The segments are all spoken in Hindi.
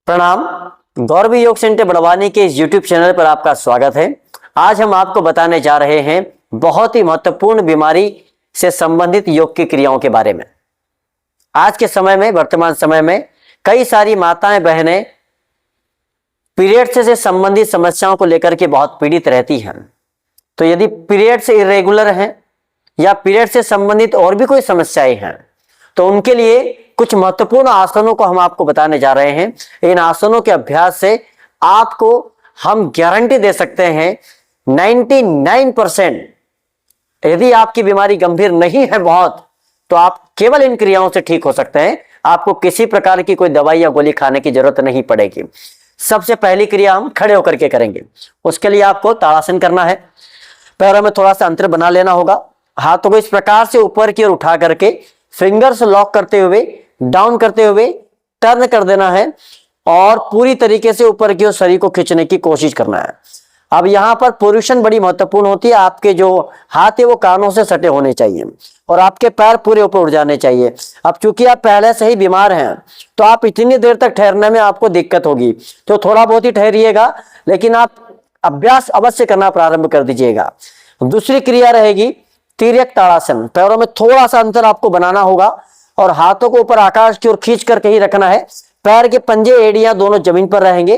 प्रणाम। गौरव योग सेंटर बढ़वानी के इस YouTube चैनल पर आपका स्वागत है। आज हम आपको बताने जा रहे हैं बहुत ही महत्वपूर्ण बीमारी से संबंधित योग की क्रियाओं के बारे में। आज के समय में, वर्तमान समय में कई सारी माताएं बहनें पीरियड्स से संबंधित समस्याओं को लेकर के बहुत पीड़ित रहती हैं। तो यदि पीरियड्स इरेगुलर हैं या पीरियड से संबंधित और भी कोई समस्याएं हैं तो उनके लिए कुछ महत्वपूर्ण आसनों को हम आपको बताने जा रहे हैं। इन आसनों के अभ्यास से आपको हम गारंटी दे सकते हैं 99% यदि आपकी बीमारी गंभीर नहीं है बहुत, तो आप केवल इन क्रियाओं से ठीक हो सकते हैं। आपको किसी प्रकार की कोई दवाई या गोली खाने की जरूरत नहीं पड़ेगी। सबसे पहली क्रिया हम खड़े होकर के करेंगे। उसके लिए आपको ताड़ासन करना है। पैरों में थोड़ा सा अंतर बना लेना होगा। हाथों को इस प्रकार से ऊपर की ओर उठा करके फिंगर्स लॉक करते हुए डाउन करते हुए टर्न कर देना है और पूरी तरीके से ऊपर की ओर शरीर को खींचने की कोशिश करना है। अब यहां पर पोजीशन बड़ी महत्वपूर्ण होती है। आपके जो हाथ है वो कानों से सटे होने चाहिए और आपके पैर पूरे ऊपर उठ जाने चाहिए। अब चूंकि आप पहले से ही बीमार हैं तो आप इतनी देर तक ठहरने में आपको दिक्कत होगी, तो थोड़ा बहुत ही ठहरिएगा, लेकिन आप अभ्यास अवश्य करना प्रारंभ कर दीजिएगा। दूसरी क्रिया रहेगी तिर्यक ताड़ासन। पैरों में थोड़ा सा अंतर आपको बनाना होगा और हाथों को ऊपर आकाश की ओर खींच करके ही रखना है। पैर के पंजे एड़ियां दोनों जमीन पर रहेंगे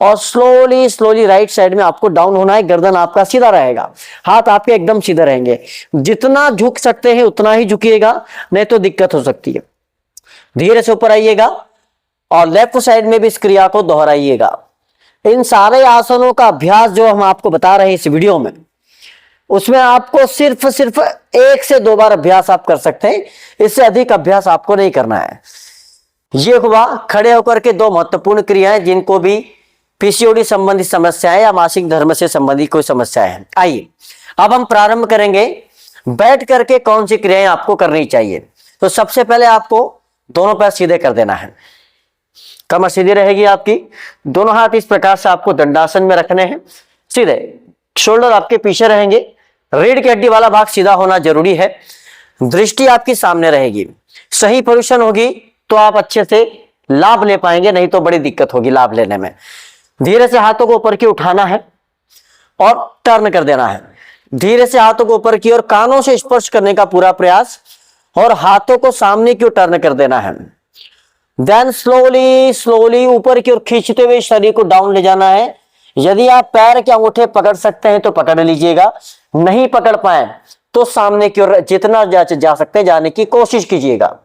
और स्लोली राइट साइड में आपको डाउन होना है। गर्दन आपका सीधा रहेगा, हाथ आपके एकदम सीधे रहेंगे। जितना झुक सकते हैं उतना ही झुकिएगा, नहीं तो दिक्कत हो सकती है। धीरे से ऊपर आइएगा और लेफ्ट साइड में भी इस क्रिया को दोहराइएगा। इन सारे आसनों का अभ्यास जो हम आपको बता रहे हैं इस वीडियो में, उसमें आपको सिर्फ 1 से 2 बार अभ्यास आप कर सकते हैं। इससे अधिक अभ्यास आपको नहीं करना है। ये हुआ खड़े होकर के 2 महत्वपूर्ण क्रियाएं जिनको भी पीसीओडी संबंधित समस्याएं या मासिक धर्म से संबंधित कोई समस्याएं हैं। आइए अब हम प्रारंभ करेंगे बैठ करके कौन सी क्रियाएं आपको करनी चाहिए। तो सबसे पहले आपको दोनों पैर सीधे कर देना है। कमर सीधी रहेगी आपकी। दोनों हाथ इस प्रकार से आपको दंडासन में रखने हैं सीधे। शोल्डर आपके पीछे रहेंगे। रीढ़ की हड्डी वाला भाग सीधा होना जरूरी है। दृष्टि आपकी सामने रहेगी। सही पोजीशन होगी तो आप अच्छे से लाभ ले पाएंगे, नहीं तो बड़ी दिक्कत होगी लाभ लेने में। धीरे से हाथों को ऊपर की उठाना है और टर्न कर देना है। धीरे से हाथों को ऊपर की ओर कानों से स्पर्श करने का पूरा प्रयास और हाथों को सामने की ओर टर्न कर देना है। देन स्लोली ऊपर की ओर खींचते हुए शरीर को डाउन ले जाना है। यदि आप पैर के अंगूठे पकड़ सकते हैं तो पकड़ लीजिएगा, नहीं पकड़ पाए तो सामने की ओर जितना जा सकते हैं जाने की कोशिश कीजिएगा।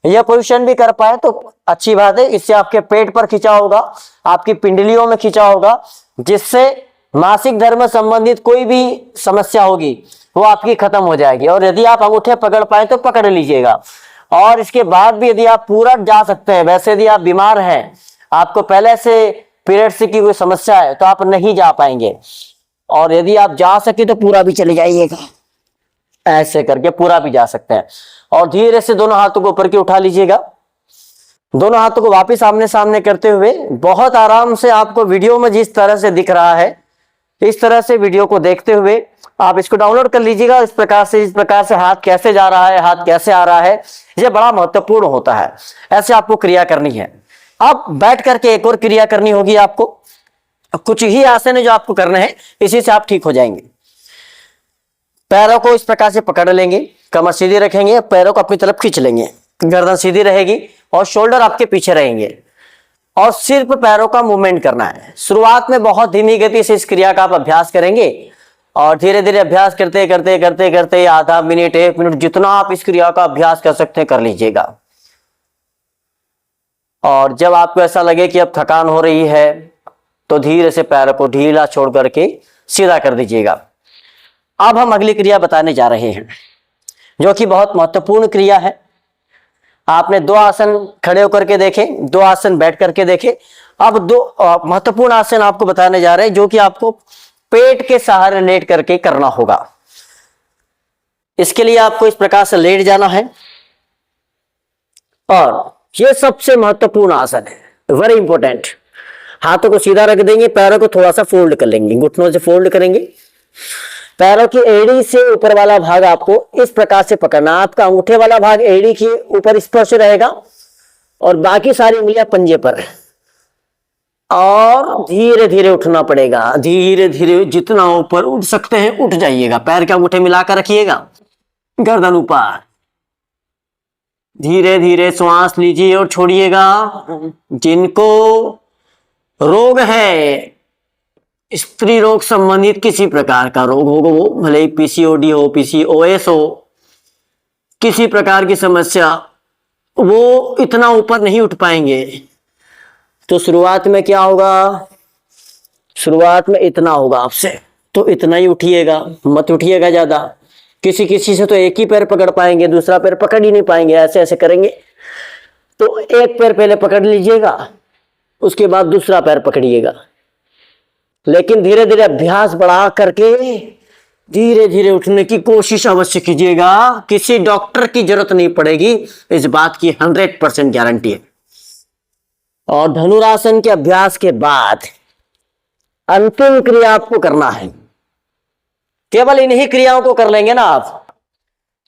यह पोजीशन भी कर पाए तो अच्छी बात है। इससे आपके पेट पर खिंचा होगा, आपकी पिंडलियों में खिंचा होगा, जिससे मासिक धर्म संबंधित कोई भी समस्या होगी वो आपकी खत्म हो जाएगी। और यदि आप अंगूठे पकड़ पाए तो पकड़ लीजिएगा। और इसके बाद भी यदि आप पूरा जा सकते हैं, वैसे यदि आप बीमार हैं, आपको पहले से पीरियड्स की कोई समस्या है तो आप नहीं जा पाएंगे, और यदि आप जा सके तो पूरा भी चले जाइएगा। ऐसे करके पूरा भी जा सकते हैं। और धीरे से दोनों हाथों को ऊपर की उठा लीजिएगा। दोनों हाथों को वापस आमने सामने करते हुए बहुत आराम से, आपको वीडियो में जिस तरह से दिख रहा है इस तरह से वीडियो को देखते हुए आप इसको डाउनलोड कर लीजिएगा। इस प्रकार से हाथ कैसे जा रहा है, हाथ कैसे आ रहा है, यह बड़ा महत्वपूर्ण होता है। ऐसे आपको क्रिया करनी है। अब बैठ करके एक और क्रिया करनी होगी आपको। कुछ ही आसन है जो आपको करने हैं, इसी से आप ठीक हो जाएंगे। पैरों को इस प्रकार से पकड़ लेंगे, कमर सीधी रखेंगे, पैरों को अपनी तरफ खींच लेंगे, गर्दन सीधी रहेगी और शोल्डर आपके पीछे रहेंगे और सिर्फ पैरों का मूवमेंट करना है। शुरुआत में बहुत धीमी गति से इस क्रिया का आप अभ्यास करेंगे और धीरे धीरे अभ्यास करते करते करते करते आधा मिनट 1 मिनट जितना आप इस क्रिया का अभ्यास कर सकते हैं कर लीजिएगा। और जब आपको ऐसा लगे कि अब थकान हो रही है तो धीरे से पैर को ढीला छोड़ करके सीधा कर दीजिएगा। अब हम अगली क्रिया बताने जा रहे हैं जो कि बहुत महत्वपूर्ण क्रिया है। आपने 2 आसन खड़े होकर के देखे, 2 आसन बैठ करके देखे। अब 2 महत्वपूर्ण आसन आपको बताने जा रहे हैं जो कि आपको पेट के सहारे लेट करके करना होगा। इसके लिए आपको इस प्रकार से लेट जाना है और ये सबसे महत्वपूर्ण आसन है, वेरी इंपॉर्टेंट। हाथों को सीधा रख देंगे, पैरों को थोड़ा सा फोल्ड कर लेंगे, घुटनों से फोल्ड करेंगे। पैरों की एड़ी से ऊपर वाला भाग आपको इस प्रकार से पकड़ना। आपका अंगूठे वाला भाग एड़ी के ऊपर स्पर्श रहेगा और बाकी सारी उंगलियां पंजे पर। और धीरे धीरे उठना पड़ेगा। धीरे धीरे जितना ऊपर उठ सकते हैं उठ जाइएगा। पैर के अंगूठे मिलाकर रखिएगा, गर्दन ऊपर। धीरे धीरे श्वास लीजिए और छोड़िएगा। जिनको रोग है, स्त्री रोग संबंधित किसी प्रकार का रोग होगा, वो भले ही पीसीओडी हो, पीसीओएस हो, किसी प्रकार की समस्या, वो इतना ऊपर नहीं उठ पाएंगे। तो शुरुआत में क्या होगा, शुरुआत में इतना होगा आपसे, तो इतना ही उठिएगा, मत उठिएगा ज्यादा। किसी किसी से तो एक ही पैर पकड़ पाएंगे, दूसरा पैर पकड़ ही नहीं पाएंगे। ऐसे ऐसे करेंगे तो एक पैर पहले पकड़ लीजिएगा, उसके बाद दूसरा पैर पकड़िएगा। लेकिन धीरे धीरे अभ्यास बढ़ा करके धीरे धीरे उठने की कोशिश अवश्य कीजिएगा। किसी डॉक्टर की जरूरत नहीं पड़ेगी, इस बात की 100% गारंटी है। और धनुरासन के अभ्यास के बाद अंतिम क्रिया आपको करना है। केवल इन्हीं क्रियाओं को कर लेंगे ना आप,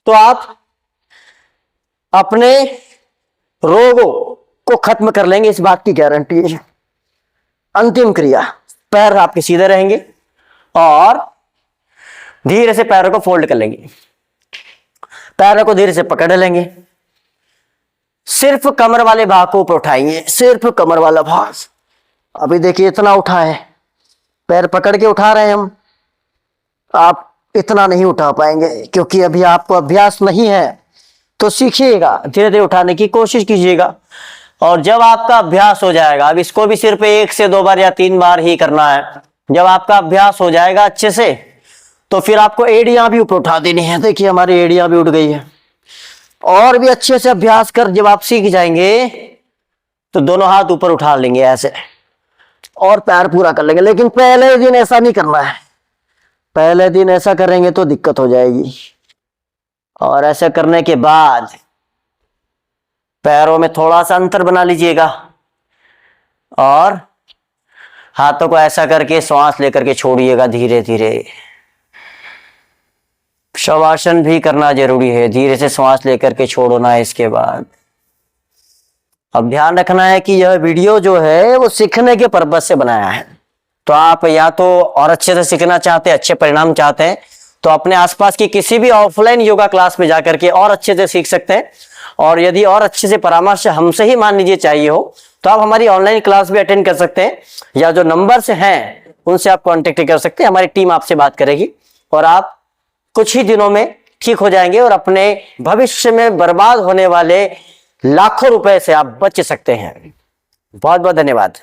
तो आप अपने रोगों को खत्म कर लेंगे, इस बात की गारंटी है। अंतिम क्रिया, पैर आपके सीधे रहेंगे और धीरे से पैरों को फोल्ड कर लेंगे। पैरों को धीरे से पकड़ लेंगे, सिर्फ कमर वाले भाग को ऊपर उठाएंगे, सिर्फ कमर वाला भाग। अभी देखिए इतना उठा है, पैर पकड़ के उठा रहे हैं हम। आप इतना नहीं उठा पाएंगे क्योंकि अभी आपको अभ्यास नहीं है। तो सीखिएगा, धीरे धीरे उठाने की कोशिश कीजिएगा। और जब आपका अभ्यास हो जाएगा, अब इसको भी सिर्फ 1 से 2 बार या 3 बार ही करना है। जब आपका अभ्यास हो जाएगा अच्छे से, तो फिर आपको एड़ियां भी ऊपर उठा देनी है। देखिए हमारी एड़ियां भी उठ गई है। और भी अच्छे से अभ्यास कर जब आप सीख जाएंगे तो दोनों हाथ ऊपर उठा लेंगे ऐसे, और पैर पूरा कर लेंगे। लेकिन पहले दिन ऐसा नहीं करना है, पहले दिन ऐसा करेंगे तो दिक्कत हो जाएगी। और ऐसा करने के बाद पैरों में थोड़ा सा अंतर बना लीजिएगा और हाथों को ऐसा करके श्वास लेकर के छोड़िएगा धीरे धीरे। शवासन भी करना जरूरी है, धीरे से श्वास लेकर के छोड़ना है। इसके बाद अब ध्यान रखना है कि यह वीडियो जो है वो सीखने के पर्पज से बनाया है। तो आप या तो और अच्छे से सीखना चाहते हैं, अच्छे परिणाम चाहते हैं, तो अपने आसपास की किसी भी ऑफलाइन योगा क्लास में जाकर के और अच्छे से सीख सकते हैं। और यदि और अच्छे से परामर्श हमसे ही मान लीजिए चाहिए हो, तो आप हमारी ऑनलाइन क्लास भी अटेंड कर सकते हैं, या जो नंबर्स हैं उनसे आप कांटेक्ट कर सकते हैं। हमारी टीम आपसे बात करेगी और आप कुछ ही दिनों में ठीक हो जाएंगे और अपने भविष्य में बर्बाद होने वाले लाखों रुपए से आप बच सकते हैं। बहुत बहुत धन्यवाद।